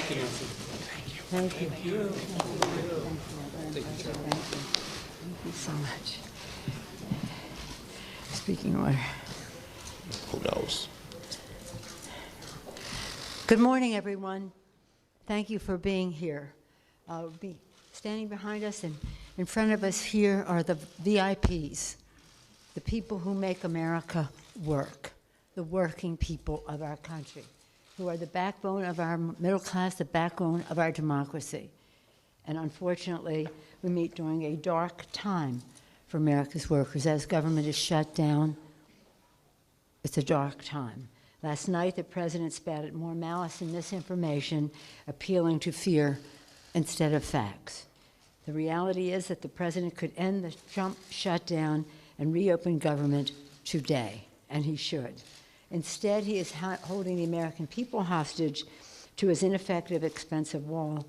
Thank you, Nancy. Thank you. Thank you. Thank you so much. Speaking order. Who knows? Good morning, everyone. Thank you for being here. Standing behind us and in front of us here are the VIPs, the people who make America work, the working people of our country, who are the backbone of our middle class, the backbone of our democracy. And unfortunately, we meet during a dark time for America's workers. As government is shut down, it's a dark time. Last night, the president spouted more malice and misinformation, appealing to fear instead of facts. The reality is that the president could end the Trump shutdown and reopen government today, and he should. Instead, he is holding the American people hostage to his ineffective, expensive wall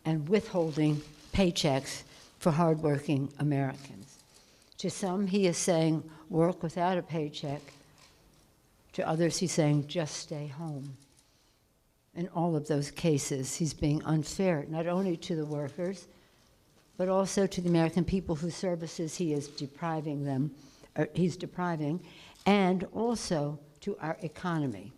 and withholding paychecks for hardworking Americans. To some, he is saying, work without a paycheck. To others, he's saying, just stay home. In all of those cases, he's being unfair, not only to the workers, but also to the American people whose services he is depriving, and also to our economy.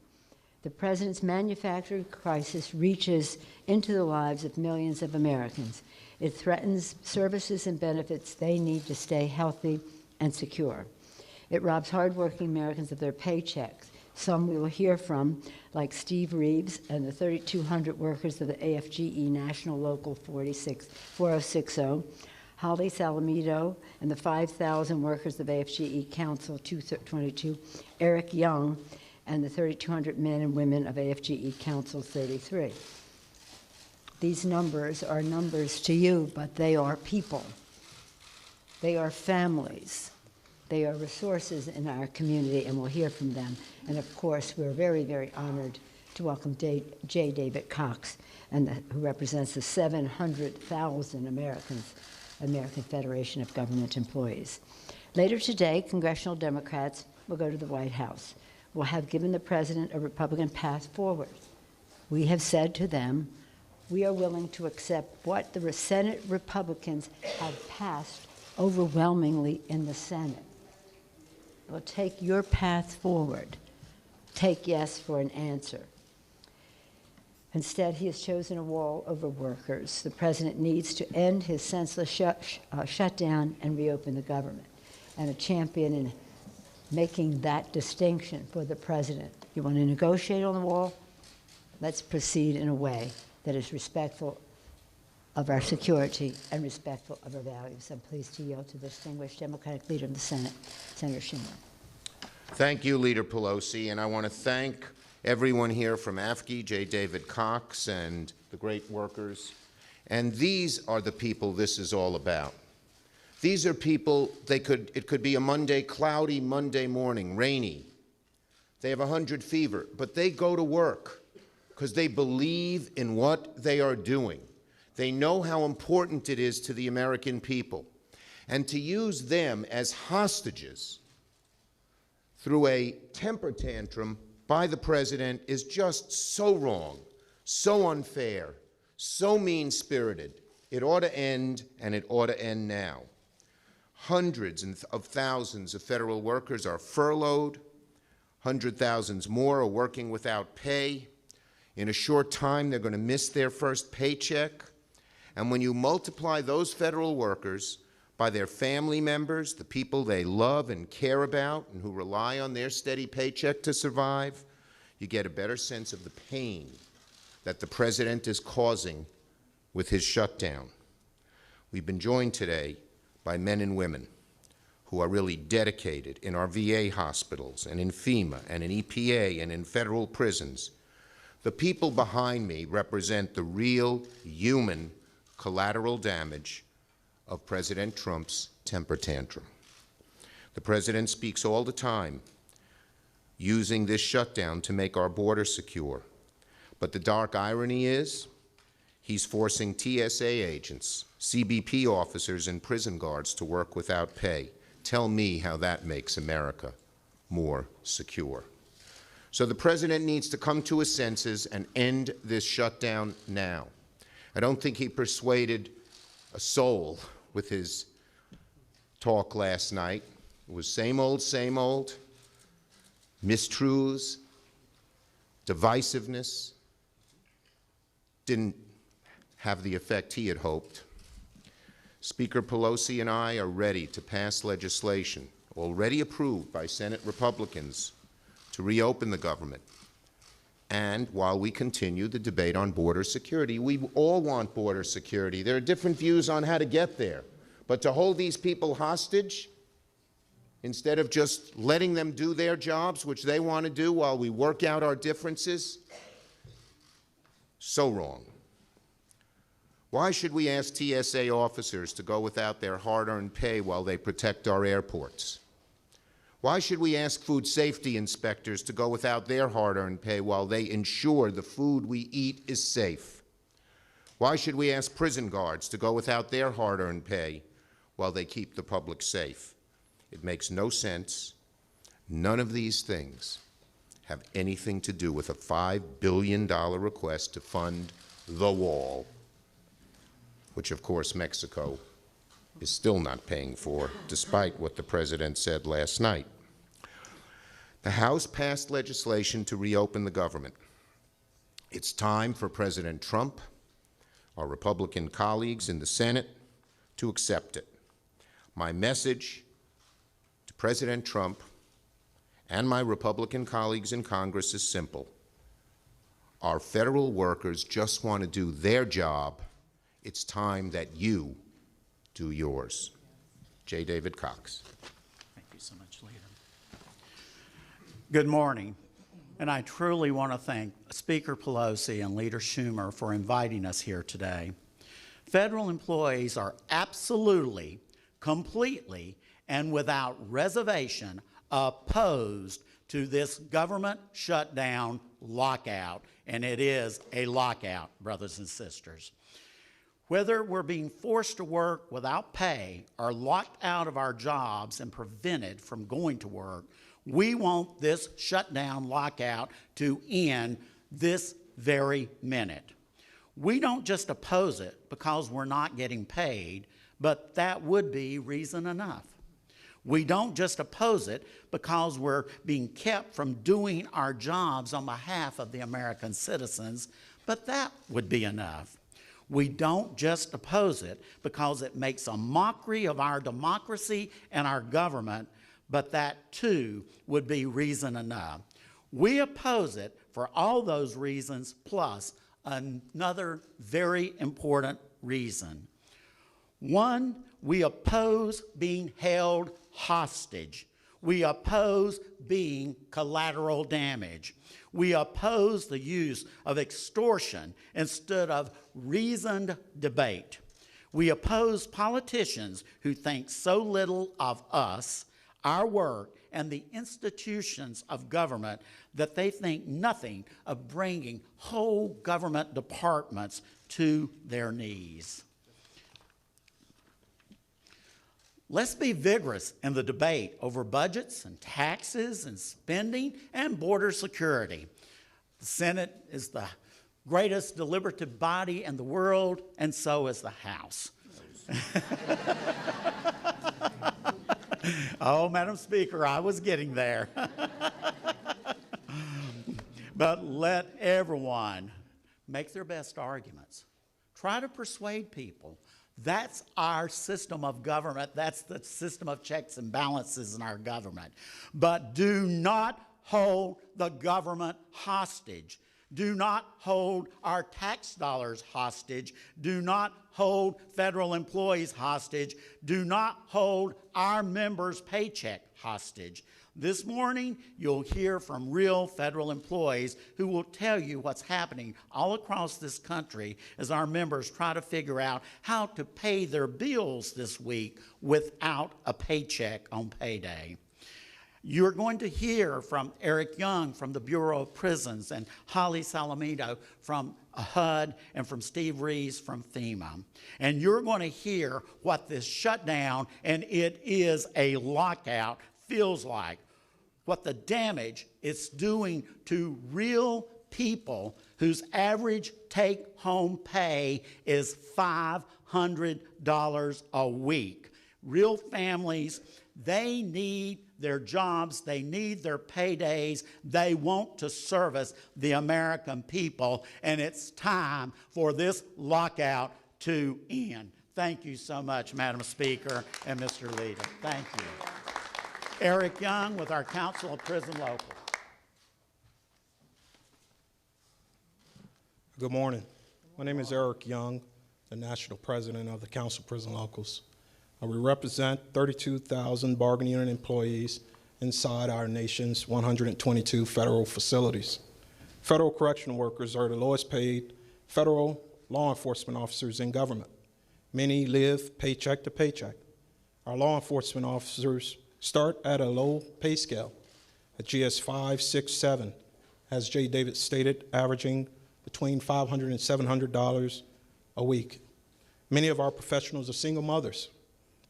The president's manufacturing crisis reaches into the lives of millions of Americans. It threatens services and benefits they need to stay healthy and secure. It robs hardworking Americans of their paychecks. Some we will hear from, like Steve Reeves and the 3,200 workers of the AFGE National Local 4060, Holly Salamito and the 5,000 workers of AFGE Council 222, Eric Young and the 3,200 men and women of AFGE Council 33. These numbers are numbers to you, but they are people. They are families. They are resources in our community, and we'll hear from them. And of course, we're very, very honored to welcome J. David Cox, who represents the 700,000 American Federation of Government Employees. Later today, congressional Democrats will go to the White House. We'll have given the president a Republican path forward. We have said to them, we are willing to accept what the Senate Republicans have passed overwhelmingly in the Senate. We'll take your path forward. Take yes for an answer. Instead, he has chosen a wall over workers. The president needs to end his senseless shutdown and reopen the government. And a champion in making that distinction for the president. You want to negotiate on the wall? Let's proceed in a way that is respectful of our security and respectful of our values. I'm pleased to yield to the distinguished Democratic leader of the Senate, Senator Schumer. Thank you, Leader Pelosi, and I want to thank everyone here from AFGE, J. David Cox, and the great workers. And these are the people this is all about. These are people, it could be a Monday, cloudy Monday morning, rainy. They have 100 fever, but they go to work because they believe in what they are doing. They know how important it is to the American people. And to use them as hostages through a temper tantrum by the president is just so wrong, so unfair, so mean-spirited. It ought to end, and it ought to end now. Hundreds of thousands of federal workers are furloughed. 100,000 more are working without pay. In a short time, they're going to miss their first paycheck. And when you multiply those federal workers by their family members, the people they love and care about and who rely on their steady paycheck to survive, you get a better sense of the pain that the president is causing with his shutdown. We've been joined today by men and women who are really dedicated in our VA hospitals and in FEMA and in EPA and in federal prisons. The people behind me represent the real human collateral damage of President Trump's temper tantrum. The president speaks all the time using this shutdown to make our border secure. But the dark irony is he's forcing TSA agents, CBP officers, and prison guards to work without pay. Tell me how that makes America more secure. So the president needs to come to his senses and end this shutdown now. I don't think he persuaded a soul with his talk last night. It was same old, mistruths, divisiveness. Didn't have the effect he had hoped. Speaker Pelosi and I are ready to pass legislation, already approved by Senate Republicans, to reopen the government. And while we continue the debate on border security, we all want border security. There are different views on how to get there. But to hold these people hostage, instead of just letting them do their jobs, which they want to do while we work out our differences, so wrong. Why should we ask TSA officers to go without their hard-earned pay while they protect our airports? Why should we ask food safety inspectors to go without their hard-earned pay while they ensure the food we eat is safe? Why should we ask prison guards to go without their hard-earned pay while they keep the public safe? It makes no sense. None of these things have anything to do with a $5 billion request to fund the wall, which, of course, Mexico is still not paying for, despite what the president said last night. The House passed legislation to reopen the government. It's time for President Trump, our Republican colleagues in the Senate, to accept it. My message to President Trump and my Republican colleagues in Congress is simple. Our federal workers just want to do their job. It's time that you do yours. J. David Cox. Thank you so much, Leader. Good morning, and I truly want to thank Speaker Pelosi and Leader Schumer for inviting us here today. Federal employees are absolutely, completely, and without reservation opposed to this government shutdown lockout, and it is a lockout, brothers and sisters. Whether we're being forced to work without pay or locked out of our jobs and prevented from going to work, we want this shutdown lockout to end this very minute. We don't just oppose it because we're not getting paid, but that would be reason enough. We don't just oppose it because we're being kept from doing our jobs on behalf of the American citizens, but that would be enough. We don't just oppose it because it makes a mockery of our democracy and our government, but that too would be reason enough. We oppose it for all those reasons plus another very important reason. One, we oppose being held hostage. We oppose being collateral damage. We oppose the use of extortion instead of reasoned debate. We oppose politicians who think so little of us, our work, and the institutions of government that they think nothing of bringing whole government departments to their knees. Let's be vigorous in the debate over budgets and taxes and spending and border security. The Senate is the greatest deliberative body in the world, and so is the House. Oh, Madam Speaker, I was getting there. But let everyone make their best arguments. Try to persuade people. That's our system of government. That's the system of checks and balances in our government. But do not hold the government hostage. Do not hold our tax dollars hostage. Do not hold federal employees hostage. Do not hold our members' paycheck hostage. This morning, you'll hear from real federal employees who will tell you what's happening all across this country as our members try to figure out how to pay their bills this week without a paycheck on payday. You're going to hear from Eric Young from the Bureau of Prisons and Holly Salamito from HUD and from Steve Reeves from FEMA. And you're going to hear what this shutdown, and it is a lockout, feels like. what the damage it's doing to real people whose average take-home pay is $500 a week. Real families, they need their jobs, they need their paydays, they want to service the American people, and it's time for this lockout to end. Thank you so much, Madam Speaker and Mr. Leader. Thank you. Eric Young with our Council of Prison Locals. Good morning. My name is Eric Young, the National President of the Council of Prison Locals. We represent 32,000 bargaining unit employees inside our nation's 122 federal facilities. Federal correctional workers are the lowest paid federal law enforcement officers in government. Many live paycheck to paycheck. Our law enforcement officers start at a low pay scale, at GS 5, 6, 7, as Jay David stated, averaging between $500 and $700 a week. Many of our professionals are single mothers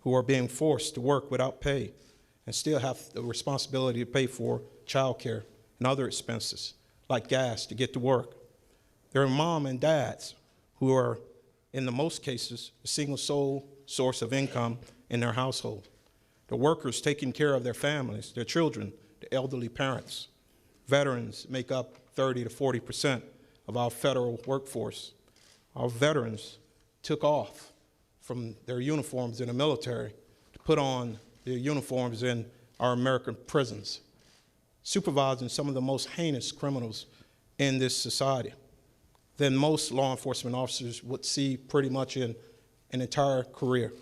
who are being forced to work without pay and still have the responsibility to pay for child care and other expenses like gas to get to work. There are mom and dads who are, in the most cases, a single sole source of income in their household. The workers taking care of their families, their children, the elderly parents. Veterans make up 30 to 40% of our federal workforce. Our veterans took off from their uniforms in the military to put on their uniforms in our American prisons, supervising some of the most heinous criminals in this society than most law enforcement officers would see pretty much in an entire career.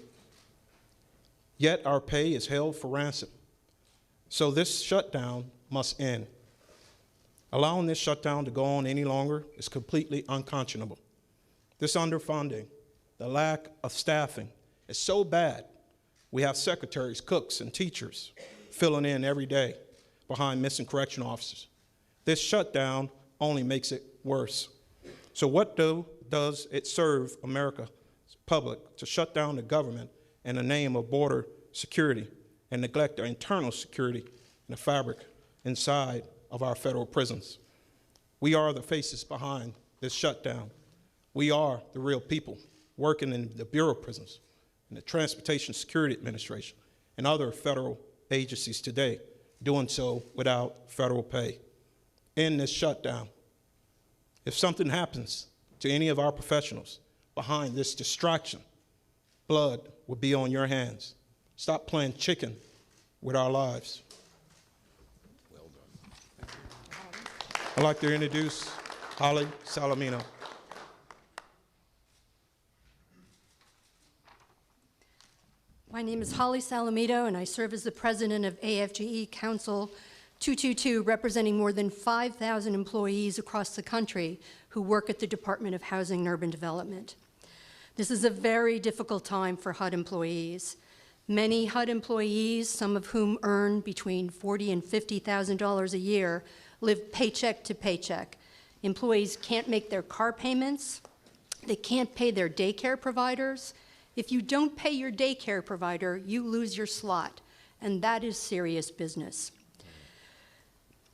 Yet our pay is held for ransom. So this shutdown must end. Allowing this shutdown to go on any longer is completely unconscionable. This underfunding, the lack of staffing is so bad, we have secretaries, cooks, and teachers filling in every day behind missing correctional officers. This shutdown only makes it worse. So what does it serve America's public to shut down the government in the name of border security and neglect their internal security and the fabric inside of our federal prisons? We are the faces behind this shutdown. We are the real people working in the Bureau of Prisons, in the Transportation Security Administration, and other federal agencies today, doing so without federal pay. In this shutdown, if something happens to any of our professionals behind this distraction, blood will be on your hands. Stop playing chicken with our lives. Well done. I'd like to introduce Holly Salamino. My name is Holly Salamito, and I serve as the president of AFGE Council 222, representing more than 5,000 employees across the country who work at the Department of Housing and Urban Development. This is a very difficult time for HUD employees. Many HUD employees, some of whom earn between $40,000 and $50,000 a year, live paycheck to paycheck. Employees can't make their car payments. They can't pay their daycare providers. If you don't pay your daycare provider, you lose your slot, and that is serious business.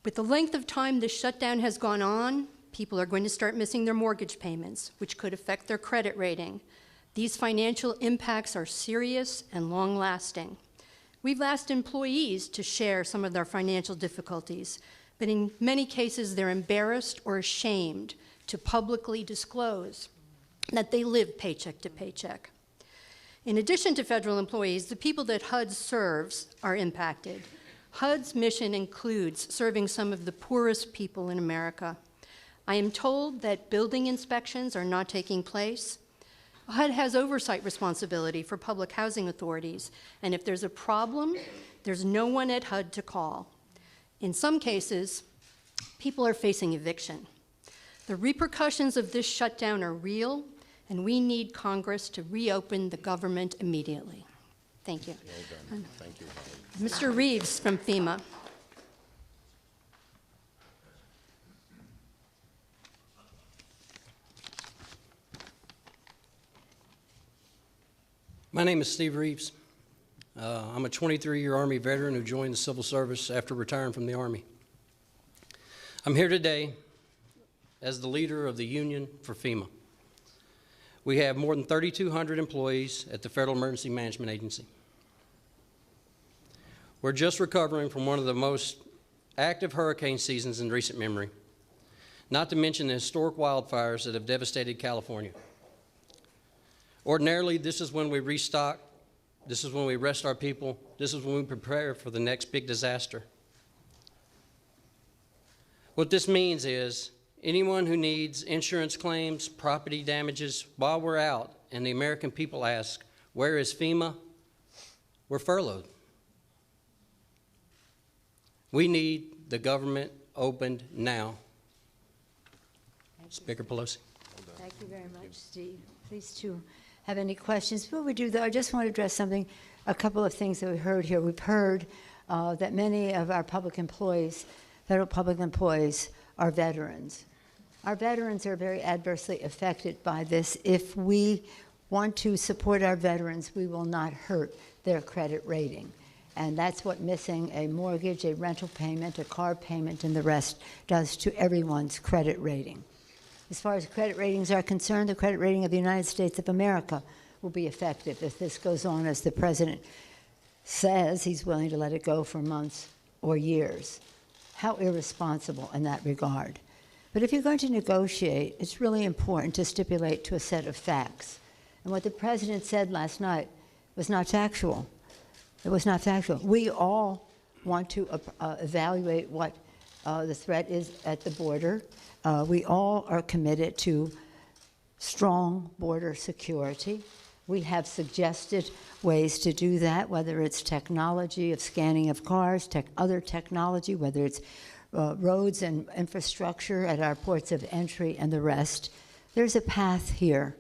With the length of time this shutdown has gone on, people are going to start missing their mortgage payments, which could affect their credit rating. These financial impacts are serious and long-lasting. We've asked employees to share some of their financial difficulties, but in many cases they're embarrassed or ashamed to publicly disclose that they live paycheck to paycheck. In addition to federal employees, the people that HUD serves are impacted. HUD's mission includes serving some of the poorest people in America. I am told that building inspections are not taking place. HUD has oversight responsibility for public housing authorities, and if there's a problem, there's no one at HUD to call. In some cases, people are facing eviction. The repercussions of this shutdown are real, and we need Congress to reopen the government immediately. Thank you. Well done. Thank you, Mr. Holly. Reeves from FEMA. My name is Steve Reeves. I'm a 23-year Army veteran who joined the civil service after retiring from the Army. I'm here today as the leader of the union for FEMA. We have more than 3,200 employees at the Federal Emergency Management Agency. We're just recovering from one of the most active hurricane seasons in recent memory, not to mention the historic wildfires that have devastated California. Ordinarily, this is when we restock, this is when we rest our people, this is when we prepare for the next big disaster. What this means is anyone who needs insurance claims, property damages while we're out, and the American people ask, where is FEMA? We're furloughed. We need the government opened now. Speaker Pelosi. Thank you very much, Steve. Please, to have any questions. Before we do, though, I just want to address something, a couple of things that we heard here. We've heard that many of our public employees, federal public employees, are veterans. Our veterans are very adversely affected by this. If we want to support our veterans, we will not hurt their credit rating. And that's what missing a mortgage, a rental payment, a car payment, and the rest does to everyone's credit rating. As far as credit ratings are concerned, the credit rating of the United States of America will be affected if this goes on as the president says he's willing to let it go for months or years. How irresponsible in that regard. But if you're going to negotiate, it's really important to stipulate to a set of facts. And what the president said last night was not factual. It was not factual. We all want to evaluate what the threat is at the border. We all are committed to strong border security. We have suggested ways to do that, whether it's technology of scanning of cars, other technology, whether it's roads and infrastructure at our ports of entry and the rest. There's a path here,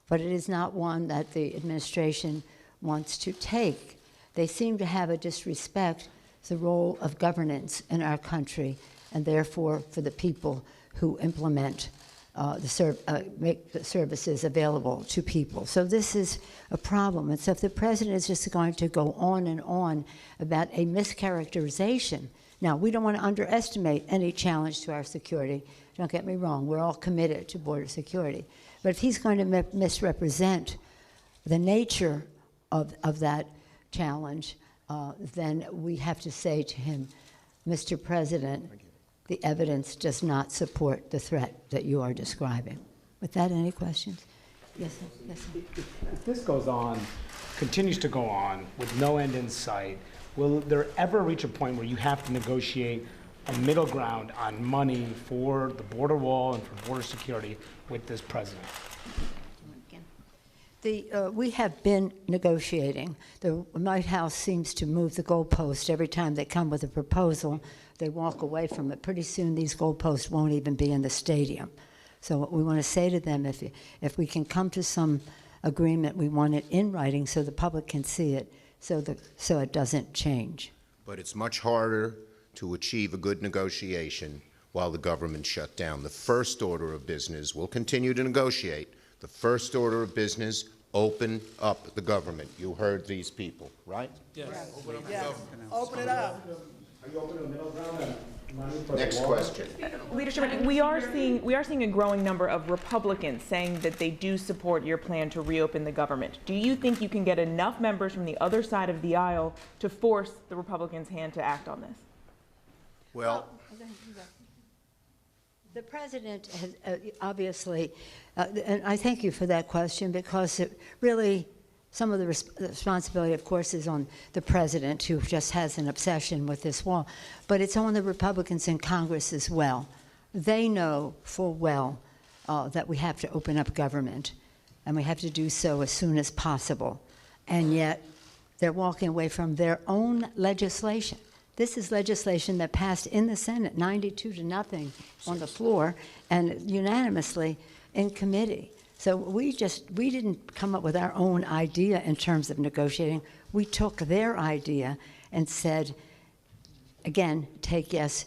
but it is not one that the administration wants to take. They seem to have a disrespect for the role of governance in our country, and therefore for the people who implement make the services available to people. So this is a problem. And so if the president is just going to go on and on about a mischaracterization, now we don't want to underestimate any challenge to our security. Don't get me wrong, we're all committed to border security. But if he's going to misrepresent the nature of that challenge, then we have to say to him, Mr. President, the evidence does not support the threat that you are describing. With that, any questions? Yes, sir. Yes, sir. If this goes on, continues to go on with no end in sight, will there ever reach a point where you have to negotiate a middle ground on money for the border wall and for border security with this president? We have been negotiating. The White House seems to move the goalpost every time they come with a proposal. They walk away from it. Pretty soon these goalposts won't even be in the stadium. So what we want to say to them, if we can come to some agreement, we want it in writing so the public can see it, so it doesn't change. But it's much harder to achieve a good negotiation while the government's shut down. The first order of business, we'll continue to negotiate. The first order of business, open up the government. You heard these people, right? Yes. Open up the government. Open it up. Are you open to a middle ground on money for Next the wall? question. Leadership, we are seeing a growing number of Republicans saying that they do support your plan to reopen the government. Do you think you can get enough members from the other side of the aisle to force the Republicans' hand to act on this? Well, the president has obviously, and I thank you for that question, because it really, some of the responsibility, of course, is on the president, who just has an obsession with this wall, but it's on the Republicans in Congress as well. They know full well that we have to open up government, and we have to do so as soon as possible, and yet they're walking away from their own legislation. This is legislation that passed in the Senate, 92-0 on the floor, and unanimously in committee. So we didn't come up with our own idea in terms of negotiating. We took their idea and said, again, take yes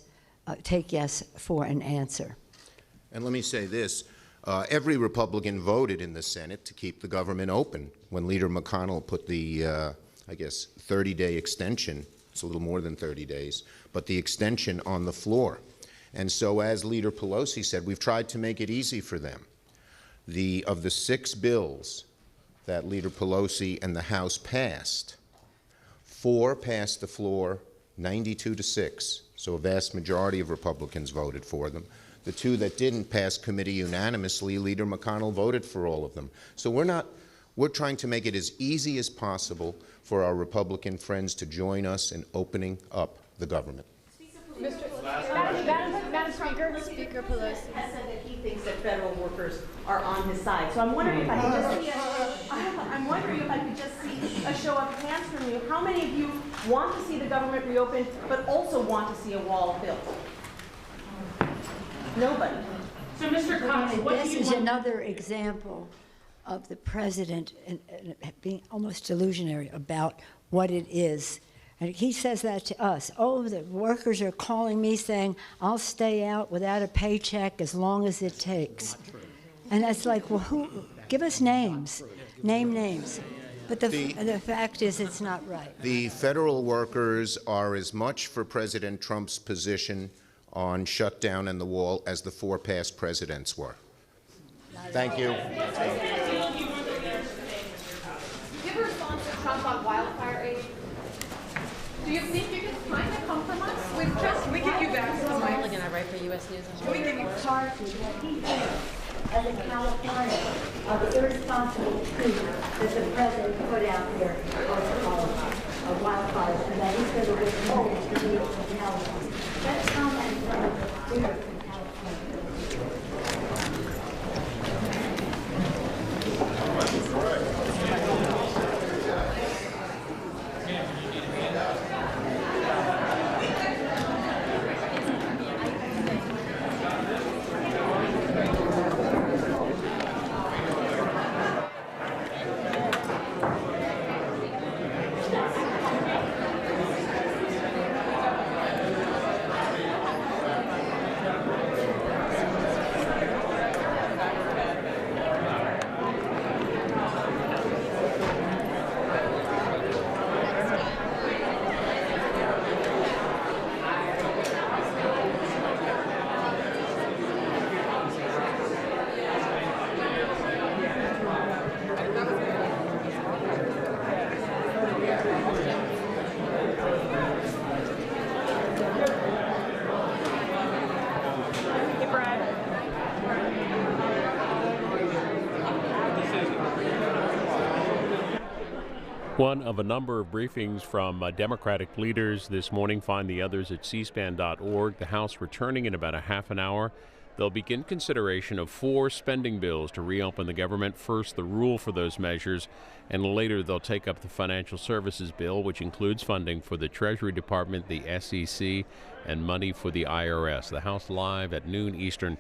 for an answer. and let me say this. Every Republican voted in the Senate to keep the government open when Leader McConnell put the I guess, 30-day extension. It's a little more than 30 days, but the extension on the floor. And so, as Leader Pelosi said, we've tried to make it easy for them. Of the 6 bills that Leader Pelosi and the House passed, 4 passed the floor 92-6, so a vast majority of Republicans voted for them. The 2 that didn't pass committee unanimously, Leader McConnell voted for all of them. So we're trying to make it as easy as possible for our Republican friends to join us in opening up the government. Madam Speaker, Speaker Pelosi has said that he thinks that federal workers are on his side. So I'm wondering if I could just see a show of hands from you. How many of you want to see the government reopened, but also want to see a wall built? Nobody. So, Mr. Cox, what This do you is want? another example of the president and being almost delusionary about what it is. And he says that to us. Oh, the workers are calling me saying, I'll stay out without a paycheck as long as it takes. And that's like, well, give us names. Name names. But the fact is, it's not right. The federal workers are as much for President Trump's position on shutdown and the wall as the 4 past presidents were. Thank you. Give a response to Trump on wildfire aid. Do you think you can find a compromise with just We give you back to the mic. Looking at right for U.S. News and We give you Part of what he thinks as a California of the irresponsible coup that the president put out there of wildfires, and that he's going to withhold the need of California. That's comment from here from California. One of a number of briefings from Democratic leaders this morning. Find the others at cspan.org. The House returning in about a half an hour. They'll begin consideration of 4 spending bills to reopen the government. First, the rule for those measures, and later they'll take up the financial services bill, which includes funding for the Treasury Department, the SEC, and money for the IRS. The House live at noon Eastern